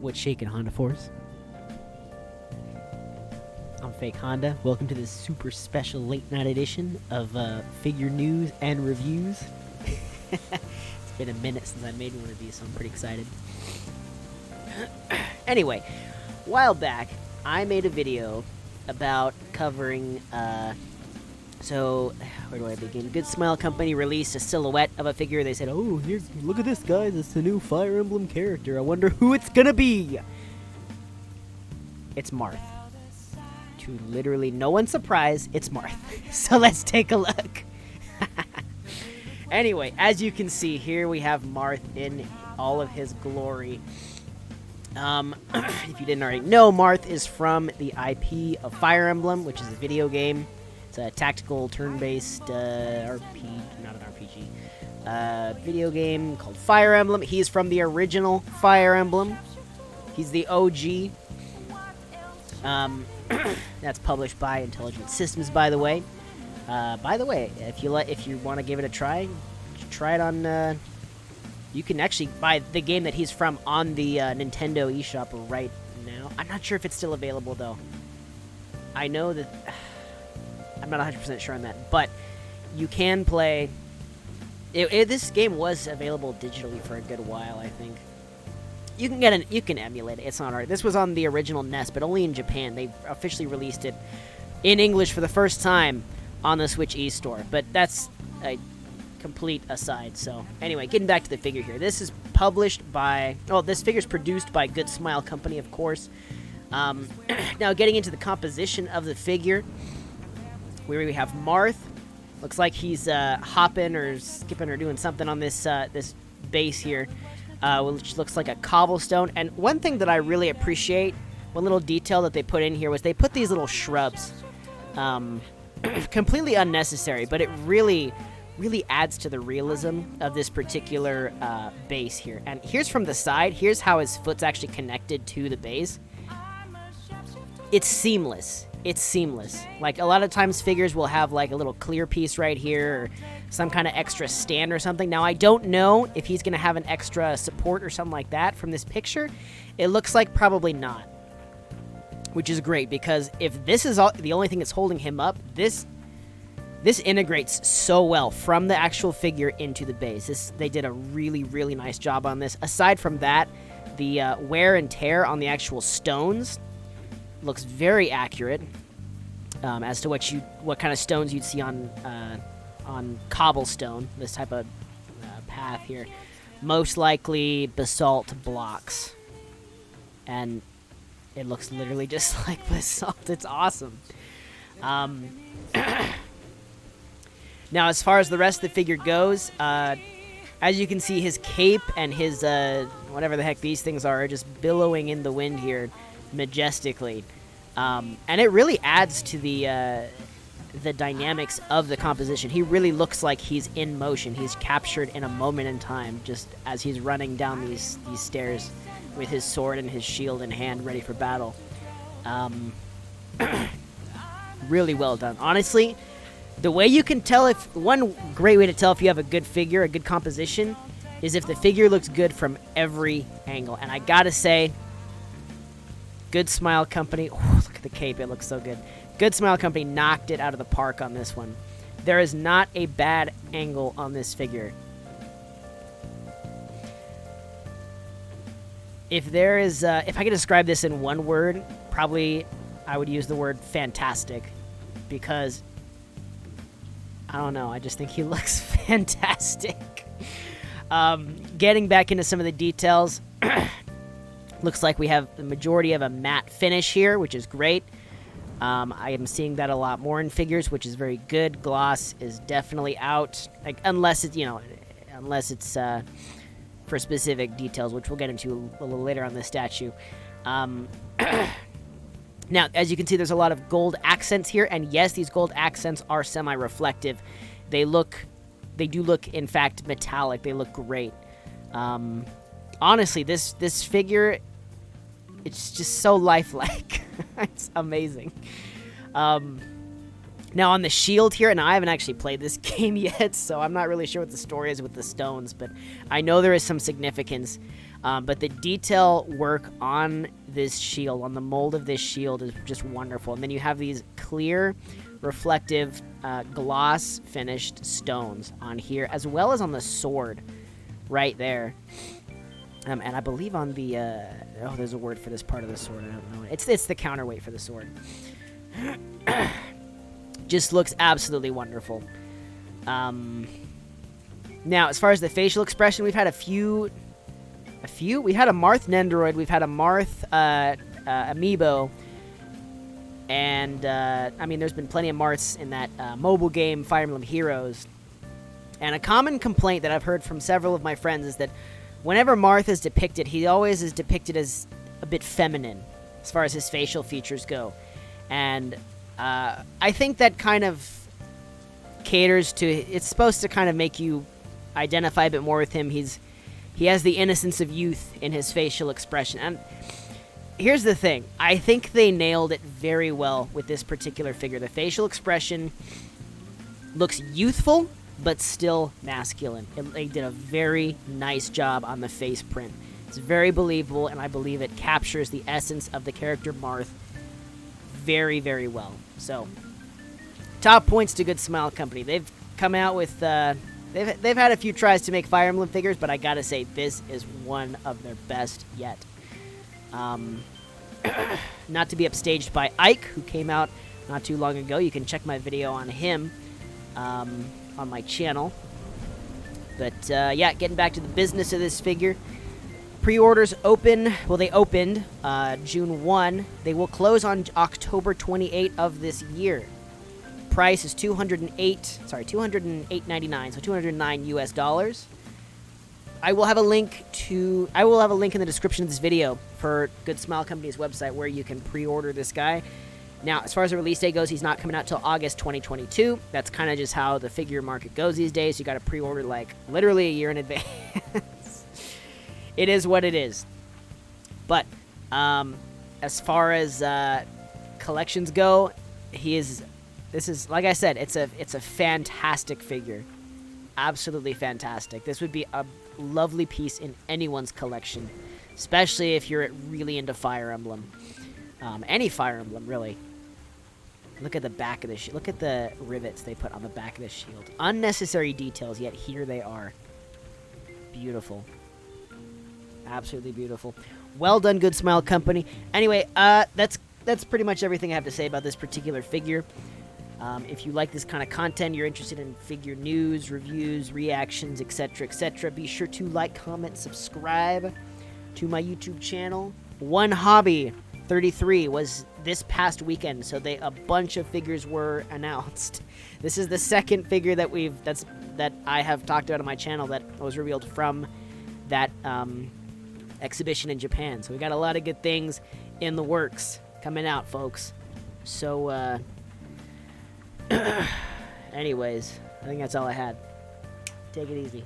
What's shaking, Honda Force? I'm Fake Honda. Welcome to this super special late night edition of figure news and reviews. It's been a minute since I made one of these, so I'm pretty excited. Anyway, a while back, I made a video about covering, so, where do I begin? Good Smile Company released a silhouette of a figure. They said, oh, here, look at this, guys. It's the new Fire Emblem character. I wonder who it's gonna be. It's Marth. To literally no one's surprise, it's Marth. So let's take a look. Anyway, as you can see, here we have Marth in all of his glory. If you didn't already know, Marth is from the IP of Fire Emblem, which is a video game. It's a tactical turn-based RPG, not an RPG, video game called Fire Emblem. He's from the original Fire Emblem. He's the OG. That's published by Intelligent Systems, by the way. If you want to give it a try it on. You can actually buy the game that he's from on the Nintendo eShop right now. I'm not sure if it's still available though. I know that I'm not 100% sure on that, but you can play. This game was available digitally for a good while, I think. You can emulate it. It's not hard. This was on the original NES, but only in Japan. They officially released it in English for the first time on the Switch eStore. But that's a complete aside. So anyway, getting back to the figure here. This is published by. Oh, this figure's produced by Good Smile Company, of course. Now getting into the composition of the figure, where we have Marth. Looks like he's hopping or skipping or doing something on this this base here. Which looks like a cobblestone. And one thing that I really appreciate, one little detail that they put in here, was they put these little shrubs. Completely unnecessary, but it really adds to the realism of this particular base here. And here's from the side. Here's how his foot's actually connected to the base. It's seamless. It's seamless. Like, a lot of times figures will have, like, a little clear piece right here, or some kind of extra stand or something. Now, I don't know if he's going to have an extra support or something like that from this picture. It looks like probably not, which is great, because if this is the only thing that's holding him up, this integrates so well from the actual figure into the base. They did a really nice job on this. Aside from that, the wear and tear on the actual stones looks very accurate as to what kind of stones you'd see on cobblestone, this type of path here. Most likely basalt blocks, and it looks literally just like basalt. It's awesome. Now, as far as the rest of the figure goes, as you can see, his cape and his whatever the heck these things are just billowing in the wind here majestically, and it really adds to the dynamics of the composition. He really looks like he's in motion. He's captured in a moment in time, just as he's running down these stairs with his sword and his shield in hand, ready for battle. Really well done. Honestly, the way you can tell one great way to tell if you have a good figure, a good composition, is if the figure looks good from every angle. And I gotta say, Good Smile Company, oh, look at the cape, it looks so good. Good Smile Company knocked it out of the park on this one. There is not a bad angle on this figure. If I could describe this in one word, probably I would use the word fantastic, because I don't know, I just think he looks fantastic. Getting back into some of the details, looks like we have the majority of a matte finish here, which is great. I am seeing that a lot more in figures, which is very good. Gloss is definitely out, like, unless it's for specific details, which we'll get into a little later on the statue. Now, as you can see, there's a lot of gold accents here, and yes, these gold accents are semi-reflective. They do look, in fact, metallic. They look great. Honestly, this figure, it's just so lifelike. It's amazing. Now, on the shield here, and I haven't actually played this game yet, so I'm not really sure what the story is with the stones, but I know there is some significance. But the detail work on this shield, on the mold of this shield, is just wonderful. And then you have these clear, reflective, gloss-finished stones on here, as well as on the sword right there. And I believe on the... oh, there's a word for this part of the sword. I don't know. It's the counterweight for the sword. Just looks absolutely wonderful. Now, as far as the facial expression, we've had a few. We had a Marth Nendoroid. We've had a Marth Amiibo. And, I mean, there's been plenty of Marths in that mobile game, Fire Emblem Heroes. And a common complaint that I've heard from several of my friends is that whenever Marth is depicted, he always is depicted as a bit feminine as far as his facial features go. And I think that kind of caters to... It's supposed to kind of make you identify a bit more with him. He has the innocence of youth in his facial expression. And here's the thing. I think they nailed it very well with this particular figure. The facial expression looks youthful, but still masculine. They did a very nice job on the face print. It's very believable, and I believe it captures the essence of the character Marth very, very well. So, top points to Good Smile Company. They've come out with... They've had a few tries to make Fire Emblem figures, but I gotta say, this is one of their best yet. Not to be upstaged by Ike, who came out not too long ago. You can check my video on him on my channel. But, yeah, getting back to the business of this figure. Pre-orders open, well, they opened June 1. They will close on October 28 of this year. Price is $208.99, so $209 US. I will have a link in the description of this video for Good Smile Company's website where you can pre-order this guy. Now, as far as the release date goes, he's not coming out till August 2022. That's kind of just how the figure market goes these days. You got to pre-order like literally a year in advance. It is what it is. But as far as collections go, this is, like I said, it's a fantastic figure. Absolutely fantastic. This would be a lovely piece in anyone's collection, especially if you're really into Fire Emblem. Any Fire Emblem, really. Look at the back of the shield. Look at the rivets they put on the back of the shield. Unnecessary details, yet here they are. Beautiful. Absolutely beautiful. Well done, Good Smile Company. Anyway, that's pretty much everything I have to say about this particular figure. If you like this kind of content, you're interested in figure news, reviews, reactions, etc., be sure to like, comment, subscribe to my YouTube channel. One Hobby 33 was this past weekend, so a bunch of figures were announced. This is the second figure that I have talked about on my channel that was revealed from that exhibition in Japan. So we got a lot of good things in the works coming out, folks. So, anyways, I think that's all I had. Take it easy.